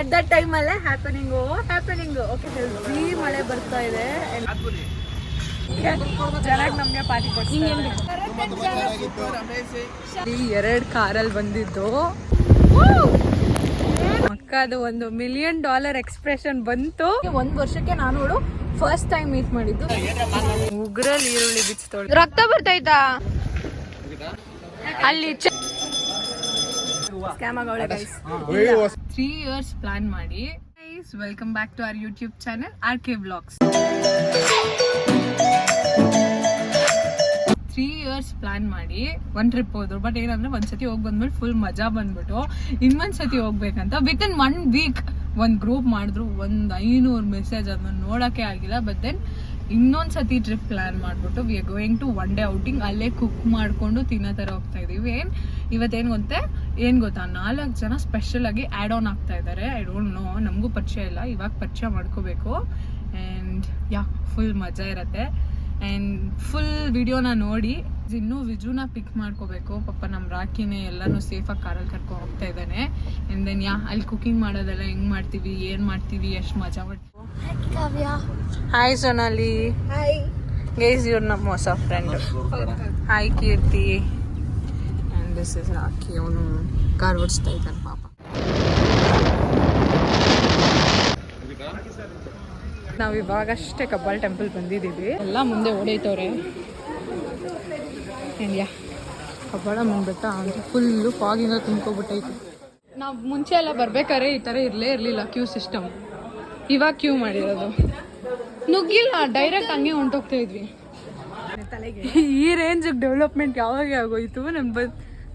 At that time ಅಲ್ಲೇ ಹ್ಯಾಪನಿಂಗು okay heavy ಮಳೆ ಬರ್ತಾ ಇದೆ. ಚೆನ್ನಾಗಿ ನಮ್ಗೆ ಪಾರ್ಟಿ ಕೊಡ್ತೀನಿ. 2 ಕಾರಲ್ಲಿ ಬಂದಿದ್ದು ಅಕ್ಕದು $1 ಮಿಲಿಯನ್ ಎಕ್ಸ್ಪ್ರೆಷನ್ ಬಂತು. 1 ವರ್ಷಕ್ಕೆ ನಾನು ನೋಡು ಫಸ್ಟ್ ಟೈಮ್ ಮೀಟ್ ಮಾಡಿದ್ದು. ಉಗ್ರಲ್ಲಿ ಈರುಳ್ಳಿ ಬಿಚ್ಚೋಳು ರಕ್ತ ಬರ್ತಾಯ್ತಾ ಅಲ್ಲಿ. 3 years ಪ್ಲಾನ್ ಮಾಡಿ welcome back to our YouTube channel RK Vlogs. 3 years plan ಮಾಡಿ ಒಂದ್ ಟ್ರಿಪ್ ಹೋದ್ರು. ಬಟ್ ಏನಂದ್ರೆ ಒಂದ್ಸತಿ ಹೋಗಿ ಬಂದ್ಬಿಟ್ಟು ಫುಲ್ ಮಜಾ ಬಂದ್ಬಿಟ್ಟು ಇನ್ನೊಂದ್ಸತಿ ಹೋಗ್ಬೇಕಂತ ವಿತಿನ್ 1 week ಒಂದ್ ಗ್ರೂಪ್ ಮಾಡಿದ್ರು. 500 ಮೆಸೇಜ್ ಅದನ್ನ ನೋಡಕ್ಕೆ ಆಗಿಲ್ಲ. ಬಟ್ ದೆನ್ ಇನ್ನೊಂದ್ಸತಿ ಟ್ರಿಪ್ ಪ್ಲಾನ್ ಮಾಡ್ಬಿಟ್ಟು we are going to 1 day outing. ಅಲ್ಲೇ ಕುಕ್ ಮಾಡ್ಕೊಂಡು ತಿನ್ನೋ ತರ ಹೋಗ್ತಾ ಇದೀವಿ. ಇವತ್ತೇನು ಗೊತ್ತಾ 4 ಜನ ಸ್ಪೆಷಲ್ ಆಗಿ ಆ್ಯಡ್ ಆನ್ ಆಗ್ತಾ ಇದ್ದಾರೆ. ಐ ಡೋಂಟ್ ನೋ, ನಮಗೂ ಪರಿಚಯ ಇಲ್ಲ, ಇವಾಗ ಪರಿಚಯ ಮಾಡ್ಕೋಬೇಕು. ಆ್ಯಂಡ್ ಫುಲ್ ಮಜಾ ಇರತ್ತೆ. ಆ್ಯಂಡ್ ಫುಲ್ ವಿಡಿಯೋನ ನೋಡಿ. ಇನ್ನೂ ವಿಜುನ ಪಿಕ್ ಮಾಡ್ಕೋಬೇಕು. ಪಾಪ ನಮ್ಮ ರಾಕಿನೇ ಎಲ್ಲಾನು ಸೇಫಾಗಿ ಕಾರಲ್ಲಿ ಕರ್ಕೊಂಡು ಹೋಗ್ತಾ ಇದ್ದಾನೆ. ಆ್ಯಂಡ್ ದೆನ್ ಅಲ್ಲಿ ಕುಕಿಂಗ್ ಮಾಡೋದೆಲ್ಲ ಹೆಂಗ್ ಮಾಡ್ತೀವಿ, ಏನ್ ಮಾಡ್ತೀವಿ, ಎಷ್ಟು ಮಜಾ ಮಾಡ್ತೀವಿ. ಹಾಯ್ ಸೋನಾಲಿ. ಹಾಯ್ ಗೈಸ್, ಇವ್ರು ನಮ್ಮ ಹೊಸ friend. Hi Keerthi. And this is Rocky. ಅವನು ಕಾರ್ ಓಡಿಸ್ತಾ ಇದ್ದಾನೆ ಪಾಪ. ನಾವು ಇವಾಗಷ್ಟೇ ಕಬ್ಬಾಳ್ ಟೆಂಪಲ್ ಬಂದಿದ್ದೀವಿ. ಎಲ್ಲ ಮುಂದೆ ಓಡೈತವ್ರೆ. ಕಬ್ಬಾಳ ಮುಂದ್ಬಿಟ್ಟ ಅಂತ ಫುಲ್ಲು ಫಾಗಿಂದ ತುಂಬ್ಕೊಬಿಟ್ಟೈತಿ. ನಾವು ಮುಂಚೆ ಎಲ್ಲ ಬರ್ಬೇಕಾದ್ರೆ ಈ ಥರ ಇರಲಿಲ್ಲ ಕ್ಯೂ ಸಿಸ್ಟಮ್. ಇವಾಗ ಕ್ಯೂ ಮಾಡಿರೋದು. ನುಗ್ಗಿಲ್ಲ, ಡೈರೆಕ್ಟ್ ಹಂಗೆ ಹೊಂಟೋಗ್ತಾ ಇದ್ವಿ. ಈ ರೇಂಜಿಗೆ ಡೆವಲಪ್ಮೆಂಟ್ ಯಾವಾಗ ಆಗೋಯ್ತು?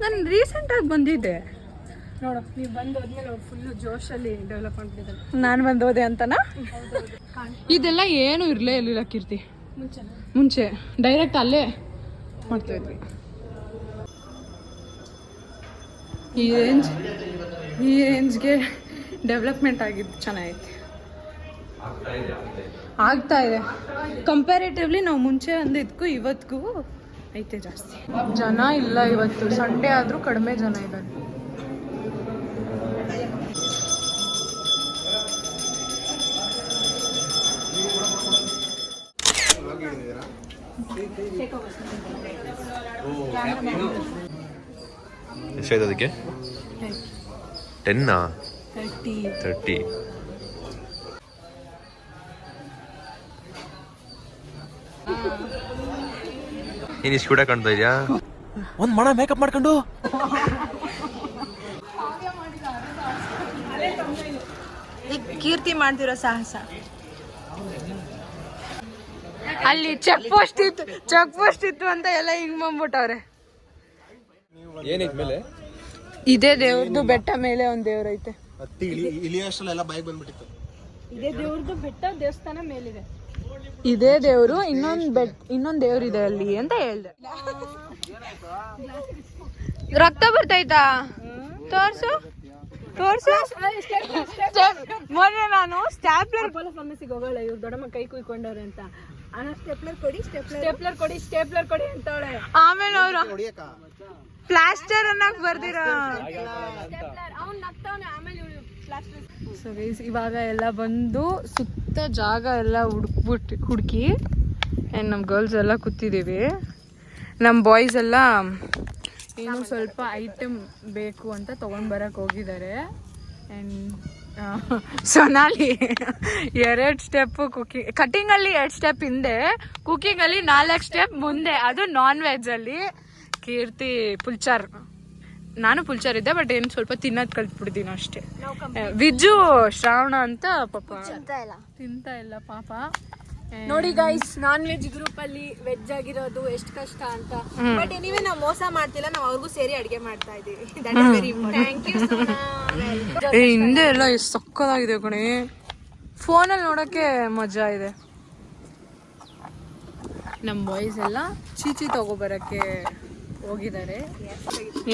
ನಾನು ರೀಸೆಂಟಾಗಿ ಬಂದಿದ್ದೆ ನೋಡು. ನೀವು ಬಂದು ಹೋದ್ಮೇಲೆ ಫುಲ್ಲು ಜೋಶಲ್ಲಿ ಡೆವಲಪ್ ಮಾಡ್ತಿದ್ದಾರೆ. ನಾನು ಬಂದೋದೆ ಅಂತನಾ? ಇದೆಲ್ಲ ಏನು ಇರಲಿಲ್ಲ ಕೀರ್ತಿ. ಮುಂಚೆ ಡೈರೆಕ್ಟ್ ಅಲ್ಲೇ ಮಾಡ್ತಾ ಇದ್ವಿ. ಈ ರೇಂಜ್ಗೆ ಡೆವಲಪ್ಮೆಂಟ್ ಆಗಿದ್ದು ಚೆನ್ನಾಗೈತೆ, ಆಗ್ತಾ ಇದೆ. ಕಂಪ್ಯಾರಿಟಿವ್ಲಿ ನಾವು ಮುಂಚೆ ಅಂದಿದ್ಕು ಇವತ್ತಿಗೂ ಐತೆ ಜಾಸ್ತಿ. ಜನ ಇಲ್ಲ ಇವತ್ತು, ಸಂಡೇ ಆದರೂ ಕಡಿಮೆ ಜನ ಇದ್ದಾರೆ. ಎಷ್ಟಾಯ್ತು ಅದಕ್ಕೆ? 10 30. ನೀನು ಇಷ್ಟು ಕೂಡ ಕಾಣ್ತಾ ಇದೆಯಾ? ಒಂದು ಮಣ ಮೇಕಪ್ ಮಾಡ್ಕೊಂಡು ಕೀರ್ತಿ ಮಾಡ್ತಿರೋ ಸಾಹಸ. ಅಲ್ಲಿ ಚೆಕ್ ಪೋಸ್ಟ್ ಇತ್ತು ಅಂತ ಎಲ್ಲ ಹಿಂಗ್ ಬಂದ್ಬಿಟ್ಟವ್ರೆ. ಏನೈತೆ ಮೇಲೆ? ಇದೇ ದೇವ್ರದ್ದು ಬೆಟ್ಟ ಮೇಲೆ ಒಂದ್ ದೇವ್ರ ಐತೆ. ಇದೇ ದೇವ್ರದ್ದು ಬೆಟ್ಟ, ದೇವಸ್ಥಾನ ಮೇಲಿದೆ. ಇದೇ ದೇವ್ರು, ಇನ್ನೊಂದ್ ದೇವ್ರಿದೆ ಅಲ್ಲಿ ಅಂತ ಹೇಳ್ದೆ. ರಕ್ತ ಬರ್ತಾಯ್ತಾ? ತೋರ್ಸು. ಮೊನ್ನೆ ನಾನು ಸ್ಟ್ಯಾಪ್ಲರ್ ಫಾರ್ಮಸಿಗೆ ಹೋಗೋಳ, ಇವ್ರು ದೊಡ್ಡಮ್ಮ ಕೈ ಕುಯ್ಕೊಂಡವ್ರೆ ಅಂತ. ಸ್ಟೇಪ್ಲರ್ ಕೊಡಿ ಅಂತವಳೆ. ಆಮೇಲೆ ಅವರು ಪ್ಲಾಸ್ಟರ್ ಅನ್ನಕ್ ಬರ್ದಿರ. ಸೊ ಗೈಸ್, ಇವಾಗ ಎಲ್ಲ ಬಂದು ಸುತ್ತ ಜಾಗ ಎಲ್ಲ ಹುಡುಕಿ ಆ್ಯಂಡ್ ನಮ್ಮ ಗರ್ಲ್ಸ್ ಎಲ್ಲ ಕೂತಿದ್ದೀವಿ. ನಮ್ಮ ಬಾಯ್ಸ್ ಎಲ್ಲ ಏನೋ ಸ್ವಲ್ಪ ಐಟಮ್ ಬೇಕು ಅಂತ ತೊಗೊಂಡು ಬರೋಕ್ಕೆ ಹೋಗಿದ್ದಾರೆ. ಆ್ಯಂಡ್ ಸೊನಾಲಿ 2 ಸ್ಟೆಪ್ಪು ಕಟಿಂಗಲ್ಲಿ 2 ಸ್ಟೆಪ್ ಹಿಂದೆ, ಕುಕಿಂಗಲ್ಲಿ 4 ಸ್ಟೆಪ್ ಮುಂದೆ, ಅದು ನಾನ್ ವೆಜ್ಜಲ್ಲಿ. ಕೀರ್ತಿ ಪುಲ್ಚಾರ್, ನಾನು ಪುಲ್ಚಾರ್ ಇದ್ದೆ, ಬಟ್ ಏನು ಸ್ವಲ್ಪ ತಿನ್ನೋದು ಕಲ್ತ್ಬಿಡ್ತೀನಿ ಅಷ್ಟೇ. ವಿಜು ಶ್ರಾವಣ ಅಂತ ಪಾಪ ತಿಂತಾ ಇಲ್ಲ ಪಾಪ. ನೋಡಿ ಗೈಸ್, ನಾನ್ ವೆಜ್ ಗ್ರೂಪ್ ಅಲ್ಲಿ ವೆಜ್ ಆಗಿರೋದು ಎಷ್ಟು ಕಷ್ಟ ಅಂತ. ಬಟ್ ಎನಿವೆ ನಾವು ಮೋಸ ಮಾಡ್ತಿಲ್ಲ, ನಾವು ಅವ್ರಿಗೂ ಸೇರಿ ಅಡಿಗೆ ಮಾಡ್ತಾ ಇದೀವಿ. That is very important. Thank you. ಹಿಂದೆ ಎಲ್ಲ ಎಷ್ಟು ಸಕ್ಕದಾಗಿದೆ ಕಣೆ, ಫೋನಲ್ಲಿ ನೋಡೋಕ್ಕೆ ಮಜಾ ಇದೆ. ನಮ್ಮ ಬಾಯ್ಸ್ ಎಲ್ಲ ಚೀಚಿ ತಗೋಬರಕ್ಕೆ ಹೋಗಿದ್ದಾರೆ.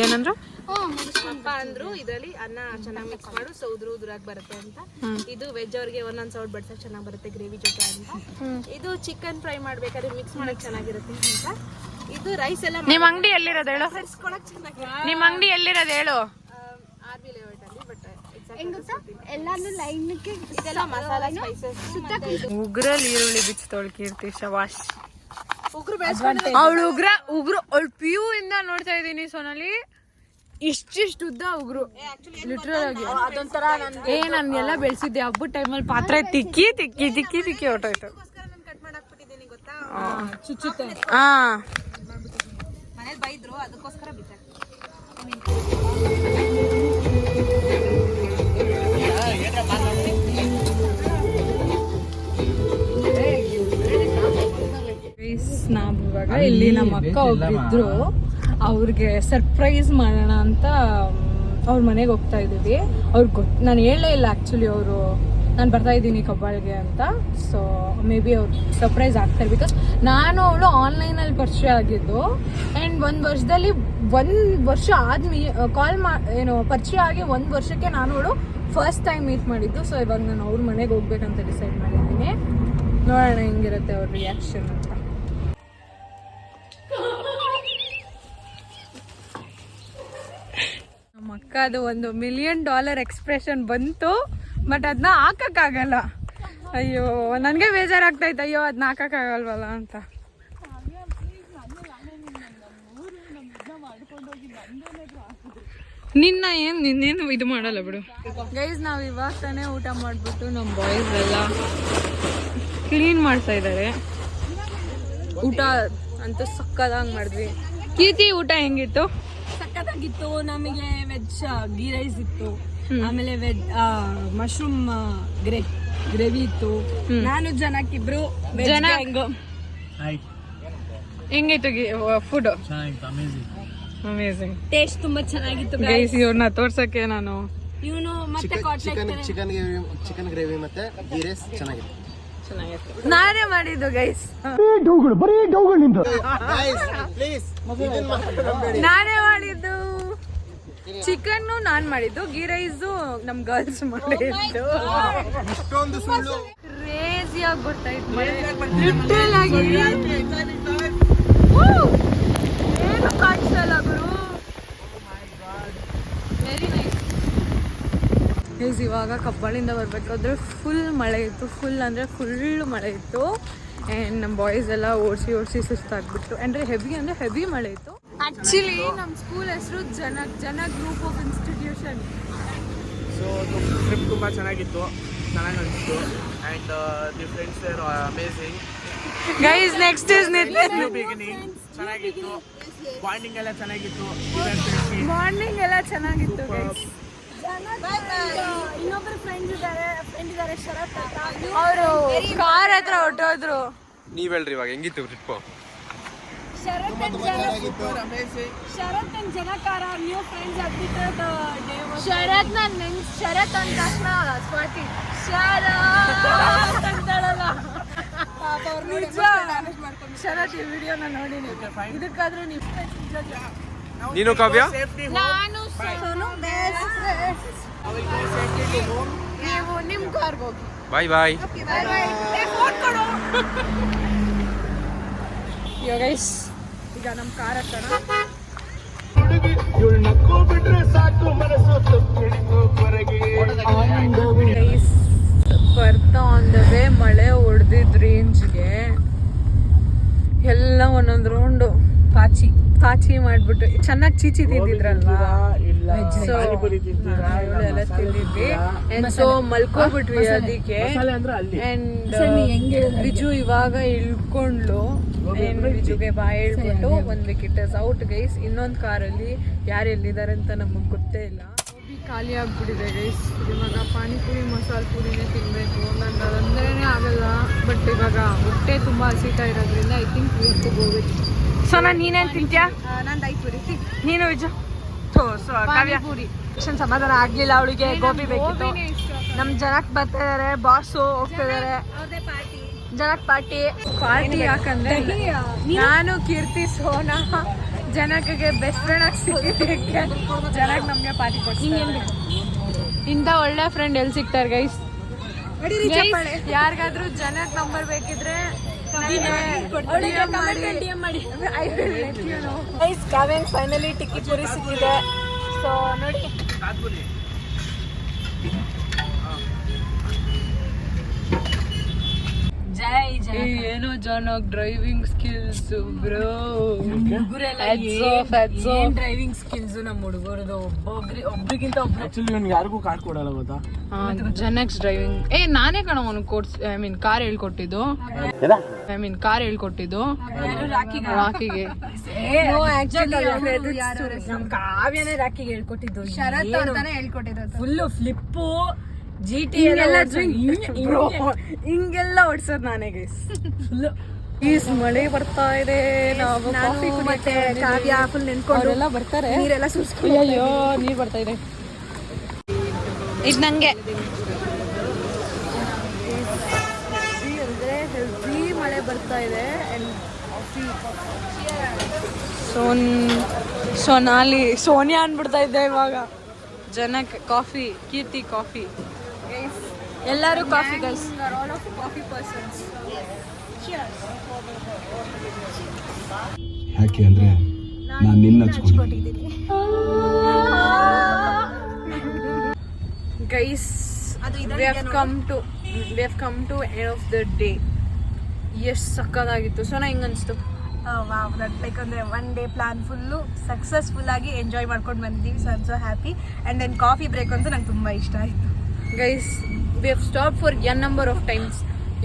ಏನಂದ್ರು? ಅಪ್ಪ ಅಂದ್ರು ಇದರಲ್ಲಿ ಅನ್ನ ಚೆನ್ನಾಗಿ ಮಿಕ್ಸ್ ಮಾಡು, ಉದುರಾಗಿ ಬರುತ್ತೆ ಅಂತ. ಇದು ವೆಜ್ ಅವ್ರಿಗೆ ಒಂದೊಂದ್ ಸೌಟ್ ಬಡ್ಸಕ್ ಚೆನ್ನಾಗಿ ಬರುತ್ತೆ ಗ್ರೇವಿ ಜೊತೆ ಅಂತ. ಇದು ಚಿಕನ್ ಫ್ರೈ ಮಾಡ್ಬೇಕಾದ್ರೆ ಮಿಕ್ಸ್ ಮಾಡಕ್ ಚೆನ್ನಾಗಿರುತ್ತೆ ಅಂತ. ಇದು ರೈಸ್ ಎಲ್ಲ ನಿಮ್ಮ ಅಂಗಡಿ ಎಲ್ಲಿರೋದು ಹೇಳು? ಚೆನ್ನಾಗಿ ನಿಮ್ಮ ಅಂಗಡಿ ಎಲ್ಲಿರೋದು ಹೇಳು? RB ಲೇಔಟ್ ಅಲ್ಲಿ. ಬಟ್ ಹೆಂಗ್ ಗೊತ್ತಾ ಎಲ್ಲಾನು ಲೈನ್ಗೆ ಇದೆಲ್ಲ ಮಸಾಲಾ ಸ್ಪೈಸಸ್. ಉಗ್ರಲ್ಲಿ ಈರುಳ್ಳಿ ಬಿಚ್ಚಿ ತೊಳ್ಕಿರ್ತಿ ಶವಾಶ್. ಉಗ್ರು ಬೆಳೆಸ್ಕೊಂಡ್ರೆ ಅವಳು ಉಗ್ರ ಅವಳು PU ಇಂದ ನೋಡ್ತಾ ಇದ್ದೀನಿ ಸೋನಾಲಿ, ಇಷ್ಟಿಷ್ಟು ಉದ್ದ ಉಗ್ರು ಲಿಟ್ರಲ್ ಆಗಿ. ಅದೊಂಥರ ನನ್ಗೆಲ್ಲ ಬೆಳೆಸಿದ್ದೆ ಹಬ್ಬದ ಟೈಮಲ್ಲಿ ಪಾತ್ರೆ ತಿಕ್ಕಿ ತಿಕ್ಕಿ ತಿಕ್ಕಿ ತಿಕ್ಕಿ ಹೊಟ್ಟೋಯ್ತು. ಕಟ್ ಮಾಡಾಕ್ಬಿಟ್ಟಿದ್ದೀನಿ ಗೊತ್ತಾ. ಚುಚ್ಚುತ್ತೆ. ಮನೇಲಿ ಬೈದ್ರು ಅದಕ್ಕೋಸ್ಕರ ಬಿಟ್ಟಾಕ್ತೀನಿ. ನಾವು ಇವಾಗ ಇಲ್ಲಿ ನಮ್ಮ ಅಕ್ಕ ಒಬ್ರಿದ್ರು, ಅವ್ರಿಗೆ ಸರ್ಪ್ರೈಸ್ ಮಾಡೋಣ ಅಂತ ಅವ್ರ ಮನೆಗೆ ಹೋಗ್ತಾ ಇದ್ದೀವಿ. ಅವ್ರಿಗೆ ನಾನು ಹೇಳಲೇ ಇಲ್ಲ ಆ್ಯಕ್ಚುಲಿ ಅವರು ನಾನು ಬರ್ತಾ ಇದ್ದೀನಿ ಕಬ್ಬಾಳಿಗೆ ಅಂತ. ಸೊ ಮೇ ಬಿ ಅವ್ರು ಸರ್ಪ್ರೈಸ್ ಆಗ್ತಾರೆ. ಬಿಕಾಸ್ ನಾನು ಅವಳು ಆನ್ಲೈನಲ್ಲಿ ಪರಿಚಯ ಆಗಿದ್ದು ಆ್ಯಂಡ್ ಒಂದು ವರ್ಷದಲ್ಲಿ 1 ವರ್ಷ ಆದ್ಮೇಲೆ ಪರಿಚಯ ಆಗಿ 1 ವರ್ಷಕ್ಕೆ ನಾನು ಅವಳು ಫಸ್ಟ್ ಟೈಮ್ ಮೀಟ್ ಮಾಡಿದ್ದು. ಸೊ ಇವಾಗ ನಾನು ಅವ್ರ ಮನೆಗೆ ಹೋಗ್ಬೇಕಂತ ಡಿಸೈಡ್ ಮಾಡಿದ್ದೀನಿ. ನೋಡೋಣ ಹೆಂಗಿರುತ್ತೆ ಅವ್ರ ರಿಯಾಕ್ಷನ್ ಅಂತ. ನಮ್ಮ ಅಕ್ಕದು $1 ಮಿಲಿಯನ್ ಎಕ್ಸ್ಪ್ರೆಷನ್ ಬಂತು, ಬಟ್ ಅದನ್ನ ಹಾಕಕ್ಕಾಗಲ್ಲ. ಅಯ್ಯೋ ನನಗೆ ಬೇಜಾರಾಗ್ತೈತೆ, ಅಯ್ಯೋ ಅದನ್ನ ಹಾಕಕ್ಕಾಗಲ್ವಲ್ಲ ಅಂತ. ನಿನ್ನೇನು ಇದು ಮಾಡಲ್ಲ ಬಿಡು. ಗೈಸ್ ನಾವು ಇವಾಗ ತಾನೇ ಊಟ ಮಾಡಿಬಿಟ್ಟು ನಮ್ಮ ಬಾಯ್ಸ್ ಎಲ್ಲ ಕ್ಲೀನ್ ಮಾಡ್ತಾ ಇದ್ದಾರೆ. ಊಟ ಅಂತೂ ಸಕ್ಕದಾಗಿ ಮಾಡಿದ್ವಿ. ಕೀರ್ತಿ ಊಟ ಹೆಂಗಿತ್ತು? ಸಕ್ಕತ್ತಾಗಿತ್ತು. ನಮಗೆ ವೆಜ್ ಗೀ ರೈಸ್ ಇತ್ತು, ಆಮೇಲೆ ವೆಜ್ ಮಶ್ರೂಮ್ ಗ್ರೇವಿ ಇತ್ತು. ನಾನು ಜನಕ್ಕಿಬ್ರು ಹೆಂಗಿತ್ತು ಫುಡ್? ಅಮೇಜಿಂಗ್. ಟೇಸ್ಟ್ ತುಂಬಾ ಚೆನ್ನಾಗಿತ್ತು. ಗೈಸ್ ಇವ್ರನ್ನ ತೋರ್ಸಕ್ಕೆ ನಾನು ಇವನು ಮತ್ತೆ ಚಿಕನ್ ಗ್ರೇವಿ ಮತ್ತೆ ಗೀ ರೈಸ್ ಚೆನ್ನಾಗಿತ್ತು. ನಾನೇ ಮಾಡಿದ್ದು ಗೈಸ್, ನಾನೇ ಮಾಡಿದ್ದು. ಚಿಕನ್ನು ನಾನ್ ಮಾಡಿದ್ದು, ಗೀ ರೈಸು ನಮ್ ಗರ್ಲ್ಸ್ ಮಾಡಿದ್ದು. ಕ್ರೇಜಿ ಆಗಿ ಗೊತ್ತಾಯ್ತು. ಲಿಟ್ರಲ್ ಆಗಿ ಏನು ಕಾಣಿಸಲ್ಲ ಗುರು. Very nice. ಗೈಸ್ ಇವಾಗ ಕಬ್ಬಾಳಿಂದ ಬರ್ಬೇಕಾದ್ರೆ ಫುಲ್ ಮಳೆ ಇತ್ತು. ಫುಲ್ ಅಂದರೆ ಫುಲ್ ಮಳೆ ಇತ್ತು. ಆ್ಯಂಡ್ ನಮ್ಮ ಬಾಯ್ಸ್ ಎಲ್ಲ ಓಡಿಸಿ ಸುಸ್ತಾಗ್ಬಿಟ್ಟು ಅಂದರೆ ಹೆವಿ ಮಳೆ ಇತ್ತು. ಆ್ಯಕ್ಚುಲಿ ನಮ್ಮ ಸ್ಕೂಲ್ ಹೆಸರು ಜನ group of institution. So trip ತುಂಬ ಚೆನ್ನಾಗಿತ್ತು, ಚೆನ್ನಾಗಿ ಅನಿಸ್ತು. And the friends are amazing. Guys next is Nitin. Beginning ಚೆನ್ನಾಗಿತ್ತು, ಬಾಂಡಿಂಗ್ ಎಲ್ಲ ಚೆನ್ನಾಗಿತ್ತು. ಮಾರ್ನಿಂಗ್ ಎಲ್ಲ ಚೆನ್ನಾಗಿತ್ತು ಗೈಸ್. ಇನ್ನೊಬ್ರು ಫ್ರೆಂಡ್ ಇದ್ದಾರೆ ಶರತ್ ಅಂತ. ಅವರು ಕಾರ್ ಹತ್ರ ಹೊಟ್ಟೋದ್ರು. ನೀವ್ ಹೇಳ್ರಿ ಇವಾಗ ಹೆಂಗಿತ್ತು ಟ್ರಿಪ್? ಶರತ್ ಅಂಡ್ ಜನಕಾರ new friends admitted day. Sharath ಅಂದ ತಕ್ಷಣ ಸ್ವಾತಿ ಅಂತಾಳಲ್ಲ. ಶರತ್ ಈ ವಿಡಿಯೋನ ನೋಡಿನಿ. ಇದಕ್ಕಾದ್ರೂ ನೀನು ಕಾವ್ಯ? ನಾನು ನೀವು ನಿಮ್ ಕಾರ್ಗೆ ಹೋಗಿ. ಬಾಯ್ ಬಾಯ್. ಗೈಸ್ ಈಗ ನಮ್ಮ ಕಾರ್ ಹತ್ತೋಣ. ಗೈಸ್ ಬರ್ತಾ ಆನ್ ದ ವೇ ಮಳೆ ಹೊಡೆದಿದ್ ರೇಂಜ್ಗೆ ಎಲ್ಲ ಒಂದೊಂದು ರೌಂಡು ಕಾಚಿ ಮಾಡ್ಬಿಟ್ಟು ಚೆನ್ನಾಗಿ ಚೀಚಿ ತಿಂದಿದ್ರಲ್ವಾ. ಸೊ ಎಲ್ಲ ತಿಂದಿದ್ವಿ. ಸೊ ಮಲ್ಕೋಬಿಟ್ವಿ ಅದಕ್ಕೆ. ಅಂಡ್ ರಿಜು ಇವಾಗ ಇಳ್ಕೊಂಡ್ಲು. ರಿಜುಗೆ ಬಾಯ್ ಹೇಳ್ಬಿಟ್ಟು 1 ವಿಕೆಟ್ ಇಸ್ ಔಟ್ ಗೈಸ್. ಇನ್ನೊಂದು ಕಾರಲ್ಲಿ ಯಾರು ಎಲ್ಲಿದ್ದಾರೆ ಅಂತ ನಮಗೆ ಗೊತ್ತೇ ಇಲ್ಲ. ಗೋಬಿ ಖಾಲಿ ಆಗ್ಬಿಟ್ಟಿದೆ ಗೈಸ್. ಇವಾಗ ಪಾನಿಪುರಿ ಮಸಾಲೆ ಪೂರಿನೇ ತಿನ್ಬೇಕು. ನಾನು ಅದಂದ್ರೇ ಆಗಲ್ಲ. ಬಟ್ ಇವಾಗ ಹೊಟ್ಟೆ ತುಂಬ ಹಸಿತಾ ಇರೋದ್ರಿಂದ ಐ ಥಿಂಕ್ ಇವತ್ತು ಗೋಬಿ. ಸೊ ನಾನು ನೀನೇನು ತಿಂತ್ಯಾ? ನಾನು ದೈಪುರಿ. ನೀನು ವಿಜು? ಪಾನಿಪುರಿ. ಸಮಾಧಾನ ಆಗ್ಲಿಲ್ಲ ಅವಳಿಗೆ. ಗೋಬಿ ಬೇಕಿತ್ತು. ನಮ್ ಜನಕ್ ಬರ್ತಾ ಇದಾರೆ, ಬಾಸು ಹೋಗ್ತಿದಾರೆ. ಜನಕ್ ಪಾರ್ಟಿ ಯಾಕಂದ್ರೆ ನಾನು ಕೀರ್ತಿ ಸೋನಾ ಜನಕ್ಕೆ ಬೆಸ್ಟ್ ಫ್ರೆಂಡ್ ಆಗಿ ಸಿಕ್ಕಿದ್ದಕ್ಕೆ ಜನಕ್ಕೆ ನಮ್ಗೆ ಪಾರ್ಟಿ ಕೊಡ್ತೀನಿ. ಇಂಥ ಒಳ್ಳೆ ಫ್ರೆಂಡ್ ಎಲ್ಲಿ ಸಿಗ್ತಾರೆ ಗೈಸ್? ಯಾರಿಗಾದ್ರೂ ಜನಕ್ಕೆ ನಂಬರ್ ಬೇಕಿದ್ರೆ ಫೈನಲಿ ಟಿಕ್ಕಿ ಪುರಿ ಸಿಕ್ಕಿದೆ. ಸೊ ನೋಡಿ ಜೈ ಜೈ ಏನೋ ಚೆನ್ನಾಗಿ ಡ್ರೈವಿಂಗ್ ಸ್ಕಿಲ್ಸ್ ಬ್ರೋ. ಏನ್ ಡ್ರೈವಿಂಗ್ ಸ್ಕಿಲ್ಸ್ ನಮ್ಮ ಹುಡುಗರದು. ಒಬ್ರಿಗಿಂತ ಒಬ್ರು ಆಕ್ಚುಲಿ ಇವ್ನು ಯಾರಿಗೂ ಕಾರ್ ಕೊಡಲ್ಲ ಗೊತ್ತಾ. ಜನಕ್ಸ್ ಡ್ರೈವಿಂಗ್ ನಾನೇ ಕಣ ಅವನು ಕೋರ್ಸ್ ಕಾರ್ ಹೇಳ್ಕೊಟ್ಟಿದ್ದು. ರಾಕಿಗೆ ನಮ್ ಕಾವ್ಯನೇ ರಾಕಿಗೆ ಹೇಳ್ಕೊಟ್ಟಿದ್ದು. ಶರತ್ ಅಂತಾನೆ ಹೇಳ್ಕೊಟ್ಟಿರೋದು. ಫುಲ್ಲು ಫ್ಲಿಪ್ಪು GT ಹಿಂಗೆಲ್ಲ ಓಡಿಸೋದು ನಾನೇ ಗೈಸ್. ಈಸ್ ಮಳೆ ಬರ್ತಾ ಇದೆ. ನಾವು ಕಾಫಿ ಮತ್ತೆ ಕಾವ್ಯ ಫುಲ್ ನೆನ್ಕೊಂಡು ಬರ್ತಾರೆ. ನೀರೆಲ್ಲ ಸುರಿಸ್ಕೊಂಡು ಅಯ್ಯೋ ನೀರ್ ಬರ್ತಾ ಇದೆ. ಇದು ನಂಗೆ ಅಂದ್ರೆ ಹೆವಿ ಮಳೆ ಬರ್ತಾ ಇದೆ. ಸೋನಿಯಾ ಅನ್ಬಿಡ್ತಾ ಇದ್ದೆ ಇವಾಗ. Janak coffee, Keerthi coffee. ಎಲ್ಲರೂ ಕಾಫಿ ಗೈಸ್. ಯಾಕೆ ಅಂದ್ರೆ ನಾನು ನಿನ್ನ ಹಚ್ಕೊಂಡಿದ್ದೀನಿ. Guys we have come to end of the day. ಎಷ್ಟು ಸಕ್ಕತ್ತಾಗಿತ್ತು. ಸೊ ನಾ ಹಿಂಗ ಅನ್ಸ್ತು. ಲೈಕ್ ಅಂದ್ರೆ one day plan full successful ಆಗಿ ಎಂಜಾಯ್ ಮಾಡ್ಕೊಂಡು ಬಂದಿದ್ದೀವಿ. So I'm so happy. And then coffee break ಅಂತೂ ನಂಗೆ ತುಂಬ ಇಷ್ಟ ಆಯಿತು. Guys we have stopped for n number of times.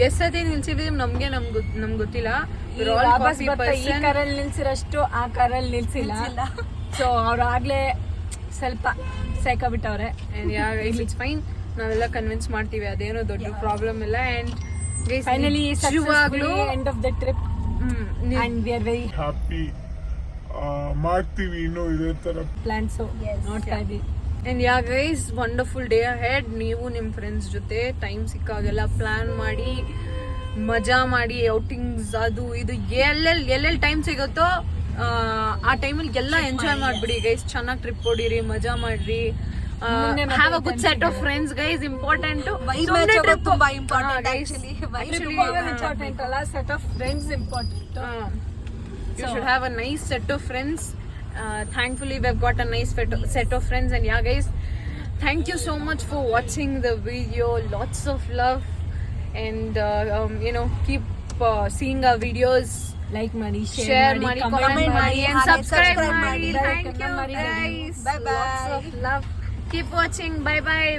ಎಷ್ಟು ಸತಿ ನಿಲ್ಸಿದ್ವಿ ನಮ್ಗೆ ಗೊತ್ತಿಲ್ಲ. ಈ ಕಾರಲ್ಲಿ ನಿಲ್ಸಿರಷ್ಟು ಆ ಕಾರಲ್ಲಿ ನಿಲ್ಸಿಲ್ಲ. ಸೊ ಅವ್ರು ಆಗ್ಲೇ ಸ್ವಲ್ಪ ಸೇಕಾಬಿಟ್ಟವ್ರೆ. It's fine. ನಾವೆಲ್ಲ ಕನ್ವಿನ್ಸ್ ಮಾಡ್ತೀವಿ, ಅದೇನೋ ದೊಡ್ಡ ಪ್ರಾಬ್ಲಮ್ ಇಲ್ಲ. And finally successfully end of the trip and we are very happy. ಮಾಡ್ತೀವಿ ಇನ್ನೂ ಇದೇ ತರ ಪ್ಲಾನ್ಸ್ ನೋಡ್ತಾ ಇದ್ವಿ. And guys wonderful day ahead. ನೀವು ನಿಮ್ಮ ಫ್ರೆಂಡ್ಸ್ ಜೊತೆ ಟೈಮ್ ಸಿಕ್ಕಾಗೆಲ್ಲ ಪ್ಲಾನ್ ಮಾಡಿ ಮಜಾ ಮಾಡಿ ಔಟಿಂಗ್ಸ್ ಅದು ಇದು ಎಲ್ಲೆಲ್ಲಿ ಟೈಮ್ ಸಿಗುತ್ತೋ ಆ ಟೈಮಲ್ಲಿ ಎಲ್ಲ ಎಂಜಾಯ್ ಮಾಡ್ಬಿಡಿ ಗೈಸ್. ಚೆನ್ನಾಗಿ ಟ್ರಿಪ್ ಹೊಡೀರಿ, ಮಜಾ ಮಾಡ್ರಿ. Have a good set of friends guys. Important ತುಂಬಾ ಇಂಪಾರ್ಟೆಂಟ್ ಇಂಪಾರ್ಟೆಂಟ್ ಅಲ್ಲ, set of friends important. You should have a nice set of friends. Thankfully we've got a nice set of friends. And yeah guys, thank you so much for watching the video. Lots of love and keep seeing our videos. Like ಮಾಡಿ, share ಮಾಡಿ, comment ಮಾಡಿ and subscribe ಮಾಡಿ. ಮಾಡಿ. Thank you guys. Bye bye. Lots of love. Keep watching. Bye bye.